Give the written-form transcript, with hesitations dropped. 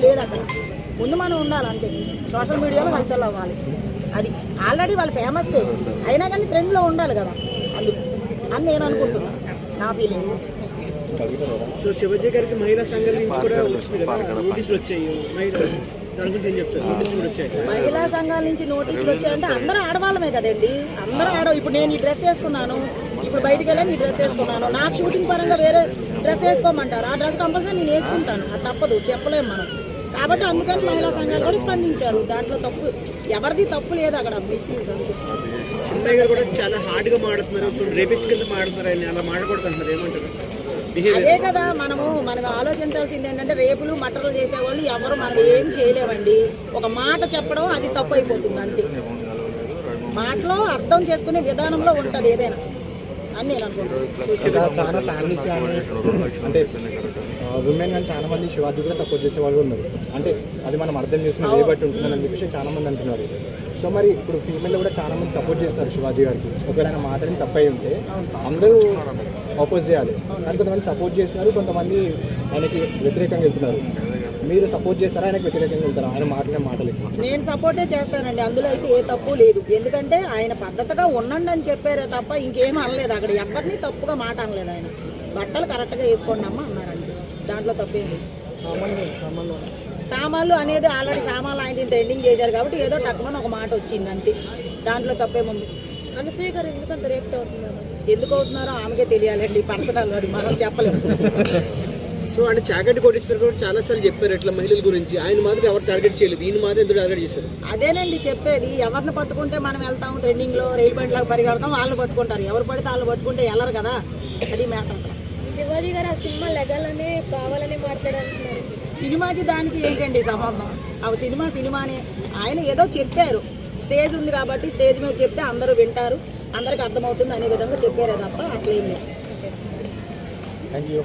లేదు అక్కడ ముందు మనం ఉండాలి అంతే. సోషల్ మీడియాలో హల్చల్ అవ్వాలి. అది ఆల్రెడీ వాళ్ళు ఫేమస్ అయినా కానీ ట్రెండ్లో ఉండాలి కదా, అందుకు అని నేను అనుకుంటున్నాను, నా ఫీలింగ్. సో శివాజీ గారికి మహిళా సంఘాల నుంచి కూడా వచ్చింది కదా, నోటీసులు వచ్చాయి. దాని గురించి ఏం చెప్తారు? నోటీసులు వచ్చాయి, మహిళా సంఘాల నుంచి నోటీసులు వచ్చాయంటే అందరూ ఆడవాళ్ళమే కదండి, అందరూ ఇప్పుడు నేను ఈ డ్రెస్ వేసుకున్నాను, ఇప్పుడు బయటికి వెళ్ళాను ఈ డ్రెస్ వేసుకున్నాను, నాకు షూటింగ్ పరంగా వేరే డ్రెస్ వేసుకోమంటారు, ఆ డ్రెస్ కంపల్సరీ నేను వేసుకుంటాను, అది తప్పదు, చెప్పలేము మనం. కాబట్టి అందుకని మహిళా సంఘాలు కూడా స్పందించారు. దాంట్లో తప్పు ఎవరిది తప్పు లేదు, అక్కడ మిస్యూజ్. చిన్నయ్య గారు కూడా చాలా హార్డ్గా మాడుతున్నారు, రేపిస్ట్ కింద మాడుతున్నారు, ఆయన అలా మాడకూడదు అంటున్నారు, ఏమంటారు? అదే కదా మనం ఆలోచించాల్సింది ఏంటంటే, రేపులు మటర్లు చేసేవాళ్ళు ఎవరు మనం ఏం చేయలేమండి. ఒక మాట చెప్పడం అది తప్పు అయిపోతుంది అంతే. మాటలో అర్థం చేసుకునే విధానంలో ఉంటుంది ఏదైనా అని నేను అనుకుంటున్నాను. చాలా ఫ్యామిలీస్ కానీ అంటే ఉమెన్ కానీ చాలా మంది శివాజీ కూడా సపోర్ట్ చేసే వాళ్ళు ఉన్నారు. అంటే అది మనం అర్థం చేసుకుని ఏ బట్టి ఉంటుందని చెప్పేసి చాలా మంది అంటున్నారు. సో మరి ఇప్పుడు ఫీమేల్ కూడా చాలా మంది సపోర్ట్ చేస్తున్నారు శివాజీ గారికి. ఒకవేళ ఆయన మాటని తప్పై ఉంటే అందరూ అపోజ్ చేయాలి, కానీ కొంతమంది సపోర్ట్ చేస్తున్నారు, కొంతమంది ఆయనకి వ్యతిరేకంగా వెళ్తున్నారు. మీరు సపోర్ట్ చేస్తారా, ఆయనకు వ్యతిరేకంగా వెళ్తారా? ఆయన మాటలు నేను సపోర్టే చేస్తానండి, అందులో అయితే ఏ తప్పు లేదు. ఎందుకంటే ఆయన పద్ధతిగా ఉండండి అని చెప్పారే తప్ప ఇంకేం అనలేదు. అక్కడ ఎవరిని తప్పుగా మాట అనలేదు. ఆయన బట్టలు కరెక్ట్గా వేసుకోండి అమ్మ అన్నారండి, దాంట్లో తప్పేం లేదు. సామాన్లు అనేది ఆల్రెడీ సామాన్లు ఆయన ట్రెండింగ్ చేశారు కాబట్టి ఏదో టక్కుమని ఒక మాట వచ్చింది అంతే, దాంట్లో తప్పేముంది. అనసూయ గారు ఎందుకంత రియాక్ట్ అవుతున్నారు? ఎందుకు అవుతున్నారో ఆమెకే తెలియాలండి, పర్సనల్ అది మనం చెప్పలేము. సో అంటే చాకటి కోటేశ్వర్ కూడా చాలా సార్లు చెప్పారు ఇట్లా మహిళల గురించి, ఆయన మాత్రం ఎవరు టార్గెట్ చేయలేదు, ఈయన మాత్రం ఎందుకు టార్గెట్ చేశారు? అదేనండి చెప్పేది, ఎవరిని పట్టుకుంటే మనం వెళ్తాం ట్రెండింగ్లో, రైలు బండిలాగా పరిగెడతాం, వాళ్ళు పట్టుకుంటారు. ఎవరు పడితే వాళ్ళు పట్టుకుంటే వెళ్ళరు కదా, అది మ్యాటర్. శివాజీ గారు ఆ సినిమా లెగాలనే కావాలని మాట్లాడాలంటున్నారు. సినిమాకి దానికి ఏంటండి సంబంధం? ఆ సినిమానే. ఆయన ఏదో చెప్పారు, స్టేజ్ ఉంది కాబట్టి స్టేజ్ మీద చెప్తే అందరూ వింటారు, అందరికి అర్థమవుతుంది అనే విధంగా చెప్పారే తప్ప అట్లేం లేదు. Thank you.